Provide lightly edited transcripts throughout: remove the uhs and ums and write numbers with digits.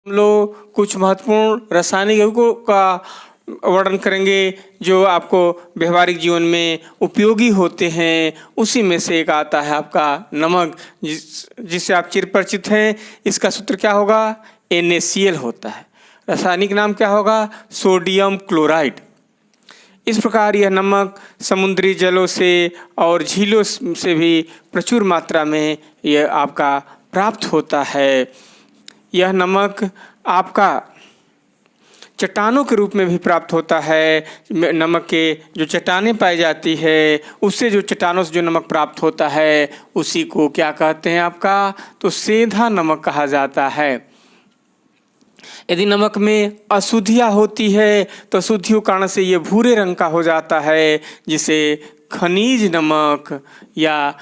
हम लोग कुछ महत्वपूर्ण रासायनिक यौगिकों का वर्णन करेंगे जो आपको व्यवहारिक जीवन में उपयोगी होते हैं। उसी में से एक आता है आपका नमक, जिससे आप चिरपरिचित हैं। इसका सूत्र क्या होगा? NaCl होता है। रासायनिक नाम क्या होगा? Sodium chloride. इस प्रकार यह नमक समुद्री जलों से और झीलों से भी प्रचुर मात्रा में यह आपका प्राप्त होता है। यह नमक आपका चट्टानों के रूप में भी प्राप्त होता है। नमक के जो चट्टानें पाई जाती है, उससे जो चट्टानों से जो नमक प्राप्त होता है उसी को क्या कहते हैं आपका? तो सेंधा नमक कहा जाता है। यदि नमक में अशुद्धियाँ होती है तो अशुद्धियों कारण से ये भूरे रंग का हो जाता है, जिसे खनिज नमक या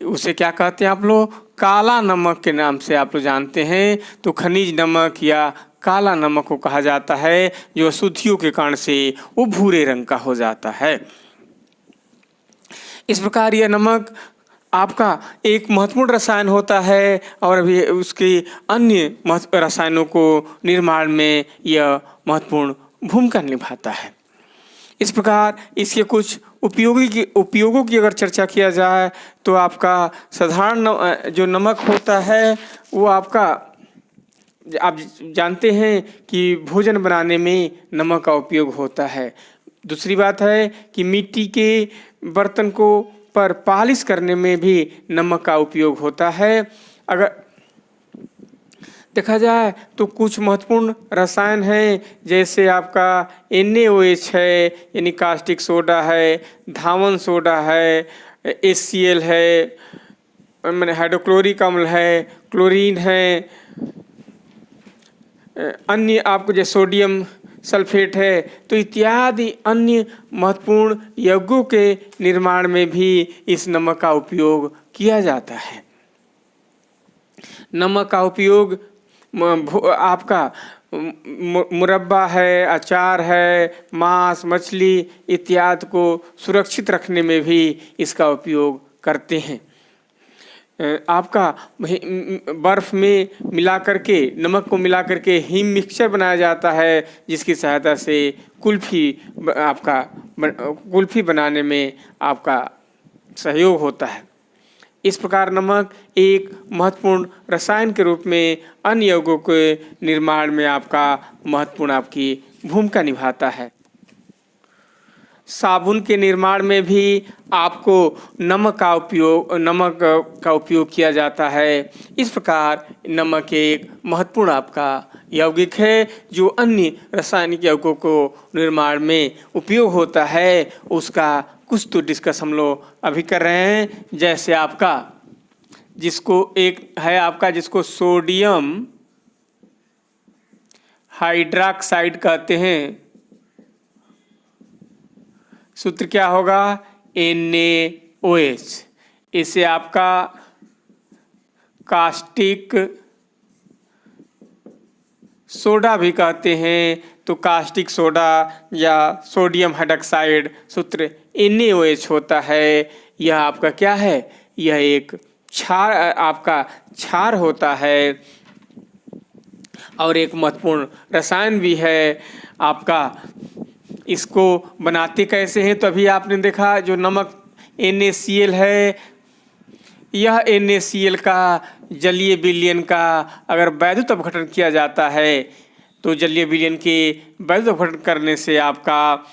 उसे क्या कहते हैं आप लोग? काला नमक के नाम से आप लोग जानते हैं। तो खनिज नमक या काला नमक को कहा जाता है, जो अशुद्धियों के कारण से वो भूरे रंग का हो जाता है। इस प्रकार यह नमक आपका एक महत्वपूर्ण रसायन होता है और अभी उसके अन्य रसायनों को निर्माण में यह महत्वपूर्ण भूमिका निभाता है। इस प्रकार इसके कुछ उपयोगों की अगर चर्चा किया जाए तो आपका साधारण जो नमक होता है वो आपका, आप जानते हैं कि भोजन बनाने में नमक का उपयोग होता है। दूसरी बात है कि मिट्टी के बर्तन को पर पालिश करने में भी नमक का उपयोग होता है। अगर देखा जाए तो कुछ महत्वपूर्ण रसायन हैं, जैसे आपका NaOH है यानी कास्टिक सोडा है, धावन सोडा है, HCl है, मैंने हाइड्रोक्लोरिक अम्ल है, क्लोरीन है, अन्य आपको जो सोडियम सल्फेट है, तो इत्यादि अन्य महत्वपूर्ण यौगिकों के निर्माण में भी इस नमक का उपयोग किया जाता है। नमक का उपयोग आपका मुरब्बा है, अचार है, मांस, मछली इत्यादि को सुरक्षित रखने में भी इसका उपयोग करते हैं। आपका बर्फ में मिला करके, नमक को मिला करके हिम मिक्सचर बनाया जाता है, जिसकी सहायता से कुल्फी बनाने में आपका सहयोग होता है। इस प्रकार नमक एक महत्वपूर्ण रसायन के रूप में अन्य यौगिकों के निर्माण में आपका महत्वपूर्ण आपकी भूमिका निभाता है। साबुन के निर्माण में भी आपको नमक का उपयोग किया जाता है। इस प्रकार नमक एक महत्वपूर्ण आपका यौगिक है जो अन्य रासायनिक यौगिकों को निर्माण में उपयोग होता है। उसका कुछ तो डिस्कस हम लोग अभी कर रहे हैं। जैसे आपका जिसको सोडियम हाइड्रॉक्साइड कहते हैं, सूत्र क्या होगा? NaOH। इसे आपका कास्टिक सोडा भी कहते हैं। तो कास्टिक सोडा या सोडियम हाइड्रॉक्साइड सूत्र NaOH होता है। यह आपका क्या है? यह एक क्षार होता है और एक महत्वपूर्ण रसायन भी है आपका। इसको बनाते कैसे हैं? तो अभी आपने देखा जो नमक NaCl है, यह NaCl का जलीय विलयन का अगर वैद्युत अपघटन किया जाता है तो जलीय विलयन के वैद्युत अपघटन करने से आपका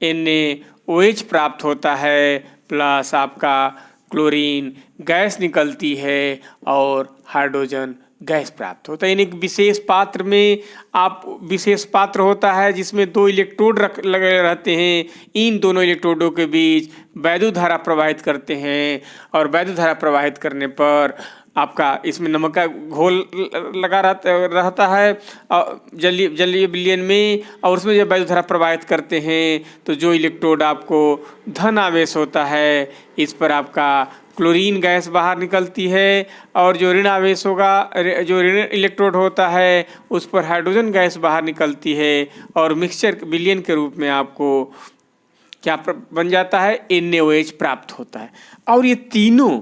NaOH प्राप्त होता है, प्लस आपका क्लोरीन गैस निकलती है और हाइड्रोजन गैस प्राप्त होता है। यानी विशेष पात्र होता है जिसमें 2 इलेक्ट्रोड लगे रहते हैं। इन दोनों इलेक्ट्रोडों के बीच वैद्युत धारा प्रवाहित करते हैं और वैद्युत धारा प्रवाहित करने पर आपका इसमें नमक का घोल लगा रहता है जलीय विलयन में, और उसमें जब वैद्युत धारा प्रवाहित करते हैं तो जो इलेक्ट्रोड आपको धन आवेश होता है, इस पर आपका क्लोरीन गैस बाहर निकलती है, और जो ऋण आवेश होगा, जो ऋण इलेक्ट्रोड होता है, उस पर हाइड्रोजन गैस बाहर निकलती है और मिक्सचर विलयन के रूप में आपको क्या बन जाता है? NaOH प्राप्त होता है। और ये तीनों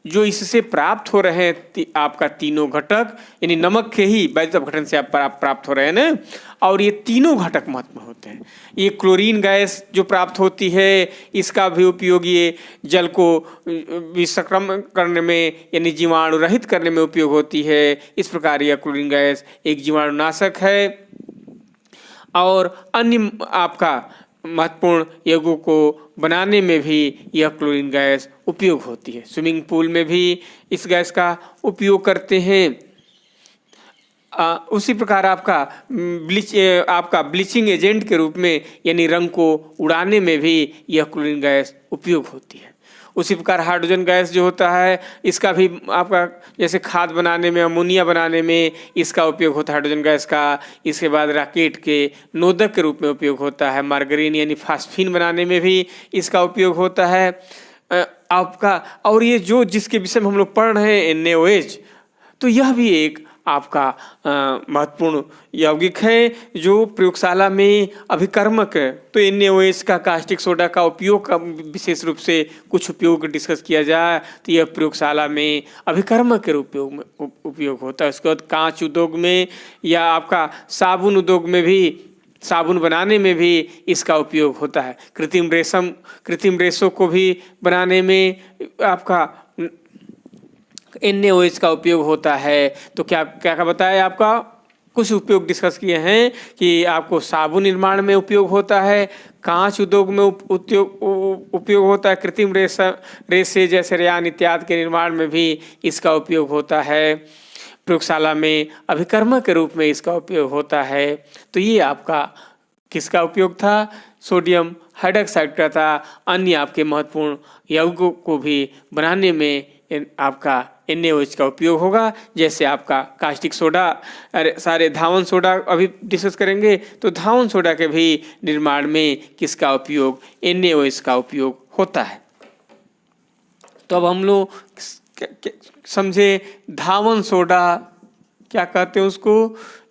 जो इससे प्राप्त हो रहे हैं आपका तीनों घटक, यानी नमक के ही वैद्युत अपघटन से आप प्राप्त हो रहे हैं ना, और ये तीनों घटक महत्वपूर्ण होते हैं। ये क्लोरीन गैस जो प्राप्त होती है, इसका भी उपयोग ये जल को विसक्रमण करने में यानी जीवाणु रहित करने में उपयोग होती है। इस प्रकार यह क्लोरीन गैस एक जीवाणुनाशक है और अन्य आपका महत्वपूर्ण यौगों को बनाने में भी यह क्लोरीन गैस उपयोग होती है। स्विमिंग पूल में भी इस गैस का उपयोग करते हैं। उसी प्रकार आपका ब्लीचिंग एजेंट के रूप में यानी रंग को उड़ाने में भी यह क्लोरीन गैस उपयोग होती है। उसी प्रकार हाइड्रोजन गैस जो होता है, इसका भी आपका जैसे खाद बनाने में, अमोनिया बनाने में इसका उपयोग होता है हाइड्रोजन गैस का। इसके बाद रॉकेट के नोदक के रूप में उपयोग होता है। मार्गरीन यानी फास्फीन बनाने में भी इसका उपयोग होता है आपका। और ये जो जिसके विषय में हम लोग पढ़ रहे हैं NaOH, तो यह भी एक आपका महत्वपूर्ण यौगिक है जो प्रयोगशाला में अभिकर्मक है। तो NaOH का कास्टिक सोडा का उपयोग का विशेष रूप से कुछ उपयोग डिस्कस किया जाए तो यह प्रयोगशाला में अभिकर्मक के रूप में उपयोग होता है। उसके बाद कांच उद्योग में या आपका साबुन उद्योग में भी, साबुन बनाने में भी इसका उपयोग होता है। कृत्रिम रेशों को भी बनाने में आपका NaOH का उपयोग होता है। तो क्या क्या बताया आपका, कुछ उपयोग डिस्कस किए हैं कि आपको साबुन निर्माण में उपयोग होता है, कांच उद्योग में उपयोग होता है, कृत्रिम रेशे जैसे रेयान इत्यादि के निर्माण में भी इसका उपयोग होता है, प्रयोगशाला में अभिकर्मक के रूप में इसका उपयोग होता है। तो ये आपका किसका उपयोग था, सोडियम हाइड्रॉक्साइड का था। अन्य आपके महत्वपूर्ण यौगों को भी बनाने में आपका NaOH का उपयोग होगा। जैसे आपका कास्टिक सोडा, सारे धावन सोडा अभी डिस्कस करेंगे, तो धावन सोडा के भी निर्माण में किसका उपयोग, NaOH का उपयोग होता है। तो अब हम लोग समझे धावन सोडा क्या कहते हैं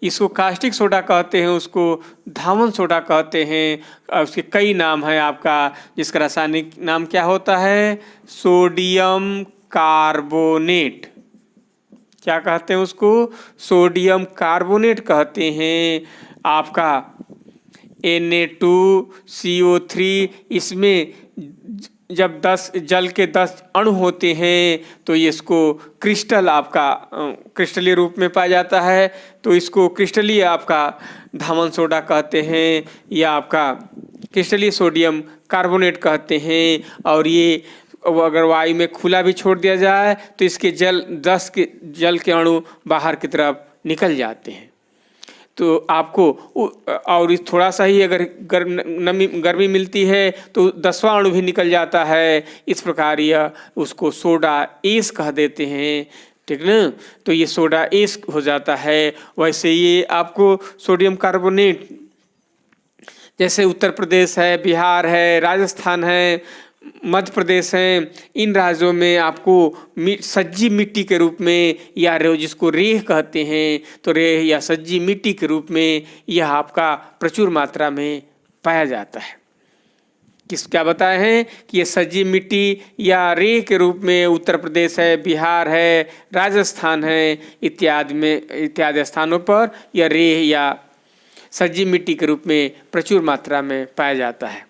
इसको कास्टिक सोडा कहते हैं, उसको धावन सोडा कहते हैं। उसके कई नाम हैं आपका, जिसका रासायनिक नाम क्या होता है, सोडियम कार्बोनेट। क्या कहते हैं उसको, सोडियम कार्बोनेट कहते हैं। आपका Na2CO3, इसमें जब 10 जल के 10 अणु होते हैं तो ये इसको क्रिस्टल आपका क्रिस्टलीय रूप में पाया जाता है, तो इसको क्रिस्टलीय आपका धावन सोडा कहते हैं या आपका क्रिस्टलीय सोडियम कार्बोनेट कहते हैं। और ये अगर वायु में खुला भी छोड़ दिया जाए तो इसके जल के अणु बाहर की तरफ निकल जाते हैं। तो आपको और थोड़ा सा ही अगर गर्मी मिलती है तो 10वां अणु भी निकल जाता है। इस प्रकार यह उसको सोडा एस कह देते हैं, ठीक ना। तो ये सोडा एस हो जाता है। वैसे ये आपको सोडियम कार्बोनेट जैसे उत्तर प्रदेश है, बिहार है, राजस्थान है, मध्य प्रदेश है, इन राज्यों में आपको सज्जी मिट्टी के रूप में या जिसको रेह कहते हैं, तो रेह या सज्जी मिट्टी के रूप में यह आपका प्रचुर मात्रा में पाया जाता है। क्या बताए हैं कि ये सज्जी मिट्टी या रेह के रूप में उत्तर प्रदेश है, बिहार है, राजस्थान है इत्यादि स्थानों पर यह रेह या सज्जी मिट्टी के रूप में प्रचुर मात्रा में पाया जाता है।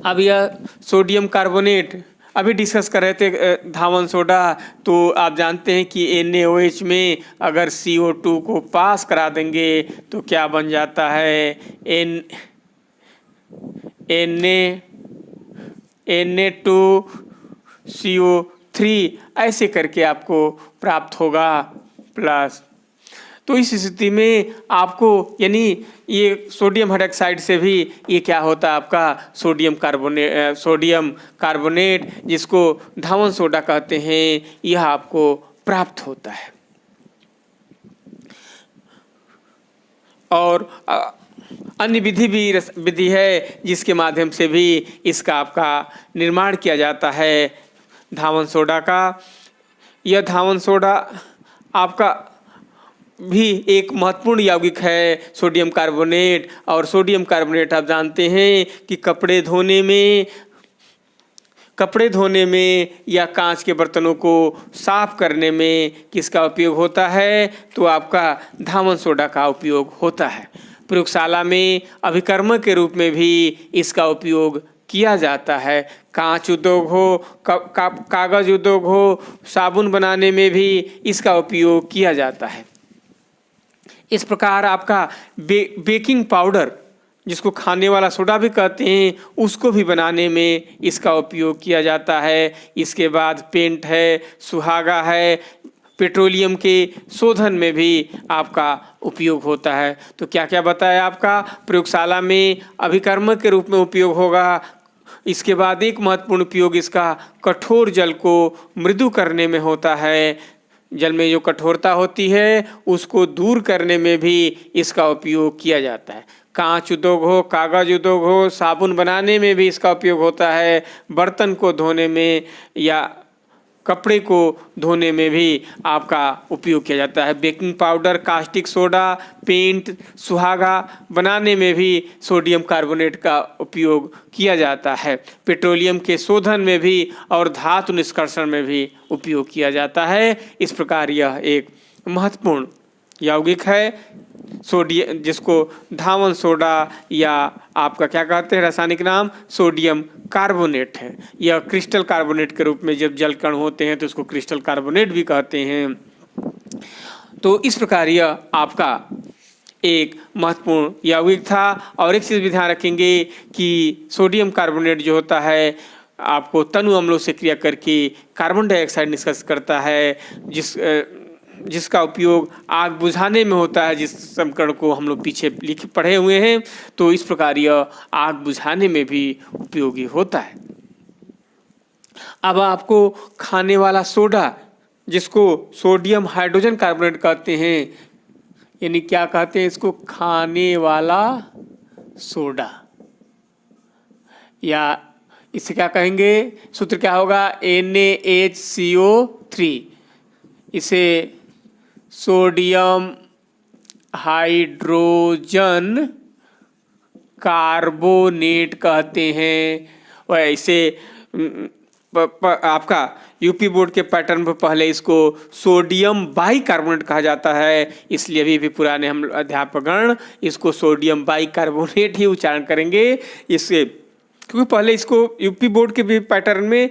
अब यह सोडियम कार्बोनेट अभी डिस्कस कर रहे थे धावन सोडा, तो आप जानते हैं कि NaOH में अगर CO2 को पास करा देंगे तो क्या बन जाता है, Na2CO3 ऐसे करके आपको प्राप्त होगा प्लस। तो इस स्थिति में आपको यानी ये सोडियम हाइड्रॉक्साइड से भी ये क्या होता है आपका सोडियम कार्बोनेट जिसको धावन सोडा कहते हैं, यह आपको प्राप्त होता है। और अन्य विधि है जिसके माध्यम से भी इसका आपका निर्माण किया जाता है धावन सोडा का। यह धावन सोडा आपका भी एक महत्वपूर्ण यौगिक है सोडियम कार्बोनेट। और सोडियम कार्बोनेट आप जानते हैं कि कपड़े धोने में कपड़े धोने में या कांच के बर्तनों को साफ करने में किसका उपयोग होता है? तो आपका धामन सोडा का उपयोग होता है। प्रयोगशाला में अभिकर्मक के रूप में भी इसका उपयोग किया जाता है। कांच उद्योग हो, कागज उद्योग हो, साबुन बनाने में भी इसका उपयोग किया जाता है। इस प्रकार आपका बेकिंग पाउडर, जिसको खाने वाला सोडा भी कहते हैं, उसको भी बनाने में इसका उपयोग किया जाता है। इसके बाद पेंट है, सुहागा है, पेट्रोलियम के शोधन में भी आपका उपयोग होता है। तो क्या क्या बताया आपका? प्रयोगशाला में अभिकर्मक के रूप में उपयोग होगा। इसके बाद एक महत्वपूर्ण उपयोग इसका कठोर जल को मृदु करने में होता है। जल में जो कठोरता होती है उसको दूर करने में भी इसका उपयोग किया जाता है। कांच उद्योग हो, कागज उद्योग हो, साबुन बनाने में भी इसका उपयोग होता है। बर्तन को धोने में या कपड़े को धोने में भी आपका उपयोग किया जाता है। Baking powder, caustic soda, paint, सुहागा बनाने में भी सोडियम कार्बोनेट का उपयोग किया जाता है। पेट्रोलियम के शोधन में भी और धातु निष्कर्षण में भी उपयोग किया जाता है। इस प्रकार यह एक महत्वपूर्ण यौगिक है सोडियम, जिसको धामन सोडा या आपका क्या कहते हैं रासायनिक नाम? सोडियम कार्बोनेट है। यह क्रिस्टल कार्बोनेट के रूप में जब जल कण होते हैं तो उसको क्रिस्टल कार्बोनेट भी कहते हैं। तो इस प्रकार यह आपका एक महत्वपूर्ण यौगिक था। और एक चीज़ भी ध्यान रखेंगे कि सोडियम कार्बोनेट जो होता है आपको तनु अम्लों से क्रिया करके कार्बन डाइऑक्साइड निष्कर्ष करता है, जिसका उपयोग आग बुझाने में होता है, जिस समीकरण को हम लोग पीछे पढ़े हुए हैं। तो इस प्रकार यह आग बुझाने में भी उपयोगी होता है। अब आपको खाने वाला सोडा, जिसको सोडियम हाइड्रोजन कार्बोनेट कहते हैं, यानी क्या कहते हैं इसको? खाने वाला सोडा, या इसे क्या कहेंगे? सूत्र क्या होगा? NaHCO3। इसे सोडियम हाइड्रोजन कार्बोनेट कहते हैं। वैसे आपका यूपी बोर्ड के पैटर्न पर पहले इसको सोडियम बाइकार्बोनेट कहा जाता है, इसलिए अभी भी पुराने हम अध्यापकगण इसको सोडियम बाइकार्बोनेट ही उच्चारण करेंगे। इससे क्योंकि पहले इसको यूपी बोर्ड के भी पैटर्न में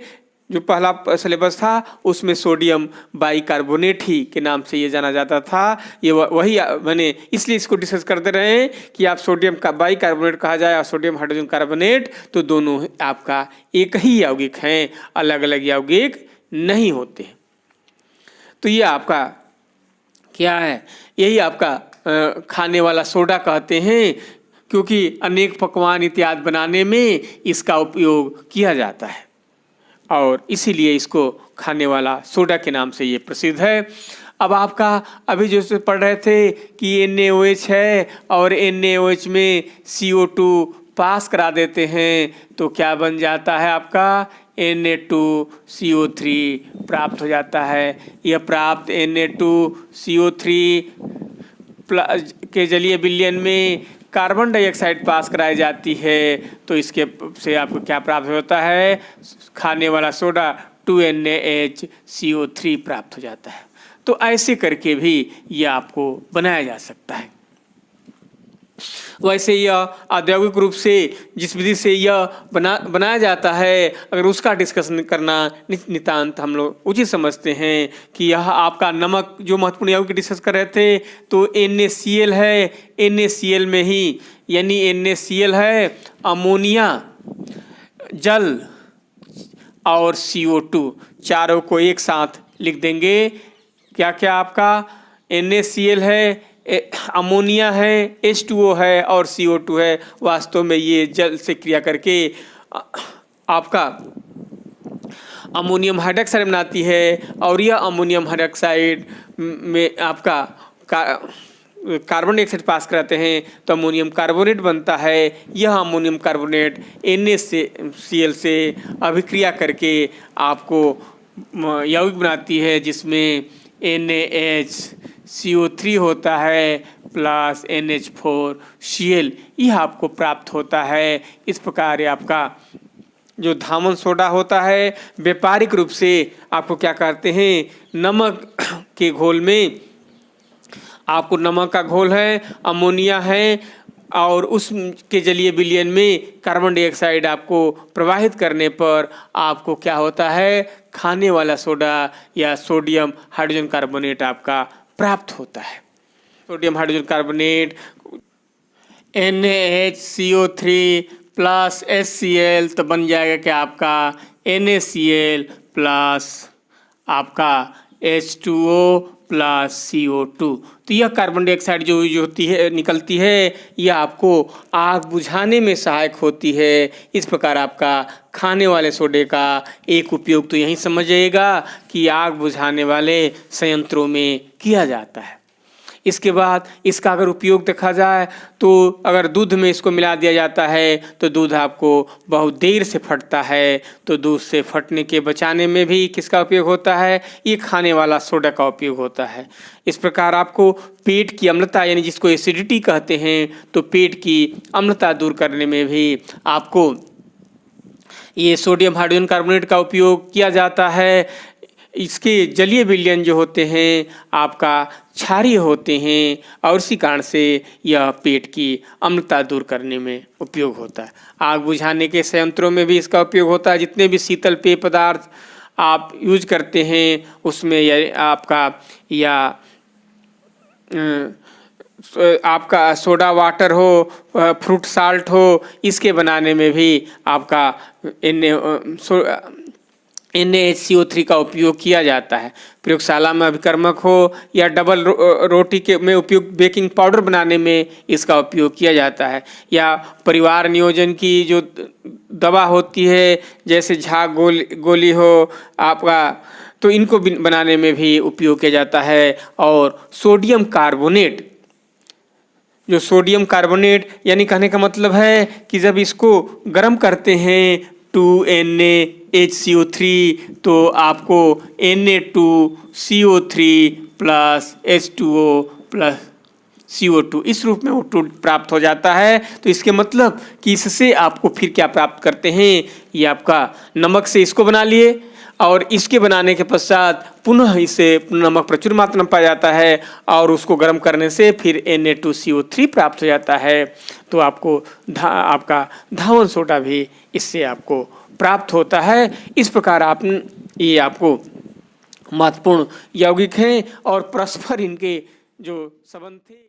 जो पहला सिलेबस था उसमें सोडियम बाइकार्बोनेट ही के नाम से ये जाना जाता था। ये वही मैंने इसलिए इसको डिस्कस करते रहे हैं कि आप सोडियम का बाइकार्बोनेट कहा जाए और सोडियम हाइड्रोजन कार्बोनेट, तो दोनों आपका एक ही यौगिक हैं, अलग अलग यौगिक नहीं होते। तो ये आपका क्या है? यही आपका खाने वाला सोडा कहते हैं, क्योंकि अनेक पकवान इत्यादि बनाने में इसका उपयोग किया जाता है और इसीलिए इसको खाने वाला सोडा के नाम से ये प्रसिद्ध है। अब आपका अभी जो पढ़ रहे थे कि NaOH है और NaOH में CO2 पास करा देते हैं तो क्या बन जाता है? आपका Na2CO3 प्राप्त हो जाता है। यह प्राप्त Na2CO3 के जलीय विलयन में कार्बन डाइऑक्साइड पास कराई जाती है, तो इसके से आपको क्या प्राप्त होता है? खाने वाला सोडा 2NaHCO3 प्राप्त हो जाता है। तो ऐसे करके भी यह आपको बनाया जा सकता है। वैसे यह औद्योगिक रूप से जिस विधि से यह बनाया जाता है, अगर उसका डिस्कशन करना नितांत हम लोग उचित समझते हैं कि यह आपका नमक जो महत्वपूर्ण यौगिक डिस्कस कर रहे थे, तो NaCl है। NaCl में ही यानी NaCl है अमोनिया, जल और CO2, चारों को एक साथ लिख देंगे। क्या क्या आपका? NaCl है, अमोनिया है, H2O है और CO2 है। वास्तव में ये जल से क्रिया करके आपका अमोनियम हाइड्रोक्साइड बनाती है और यह अमोनियम हाइड्रोक्साइड में आपका कार्बन डाइऑक्साइड पास कराते हैं तो अमोनियम कार्बोनेट बनता है। यह अमोनियम कार्बोनेट NaCl से अभिक्रिया करके आपको यौगिक बनाती है, जिसमें NaHCO3 होता है प्लस NH4Cl, यह आपको प्राप्त होता है। इस प्रकार आपका जो धामन सोडा होता है व्यापारिक रूप से आपको क्या करते हैं, नमक के घोल में आपको नमक का घोल है, अमोनिया है और उसके जलीय विलयन में कार्बन डाइऑक्साइड आपको प्रवाहित करने पर आपको क्या होता है, खाने वाला सोडा या सोडियम हाइड्रोजन कार्बोनेट आपका प्राप्त होता है। Sodium hydrogen carbonate NaHCO3 plus HCl तो बन जाएगा क्या आपका NaCl प्लस आपका H2O प्लस CO2। तो यह कार्बन डाइऑक्साइड जो होती है निकलती है यह आपको आग बुझाने में सहायक होती है। इस प्रकार आपका खाने वाले सोडे का एक उपयोग तो यही समझिएगा कि आग बुझाने वाले संयंत्रों में किया जाता है। इसके बाद इसका अगर उपयोग देखा जाए तो अगर दूध में इसको मिला दिया जाता है तो दूध आपको बहुत देर से फटता है, तो दूध से फटने के बचाने में भी किसका उपयोग होता है, ये खाने वाला सोडा का उपयोग होता है। इस प्रकार आपको पेट की अम्लता यानी जिसको एसिडिटी कहते हैं, तो पेट की अम्लता दूर करने में भी आपको ये सोडियम हाइड्रोजन कार्बोनेट का उपयोग किया जाता है। इसके जलीय विलयन जो होते हैं आपका क्षारीय होते हैं और इसी कारण से यह पेट की अम्लता दूर करने में उपयोग होता है। आग बुझाने के संयंत्रों में भी इसका उपयोग होता है। जितने भी शीतल पेय पदार्थ आप यूज करते हैं उसमें आपका सोडा वाटर हो, फ्रूट साल्ट हो, इसके बनाने में भी आपका NaHCO3 का उपयोग किया जाता है। प्रयोगशाला में अभिकर्मक हो या डबल रोटी के में उपयोग बेकिंग पाउडर बनाने में इसका उपयोग किया जाता है। या परिवार नियोजन की जो दवा होती है जैसे झाग गोली हो आपका, तो इनको बनाने में भी उपयोग किया जाता है। और सोडियम कार्बोनेट, जो सोडियम कार्बोनेट यानी कहने का मतलब है कि जब इसको गर्म करते हैं 2NaHCO3 तो आपको Na2CO3 plus H2O plus CO2 इस रूप में O2 प्राप्त हो जाता है। तो इसके मतलब कि इससे आपको फिर क्या प्राप्त करते हैं, ये आपका नमक से इसको बना लिए और इसके बनाने के पश्चात पुनः इसे नमक प्रचुर मात्रा में पाया जाता है और उसको गर्म करने से फिर Na2CO3 प्राप्त हो जाता है। तो आपको आपका धावन सोडा भी इससे आपको प्राप्त होता है। इस प्रकार ये आपको महत्वपूर्ण यौगिक हैं और परस्पर इनके जो संबंध थे।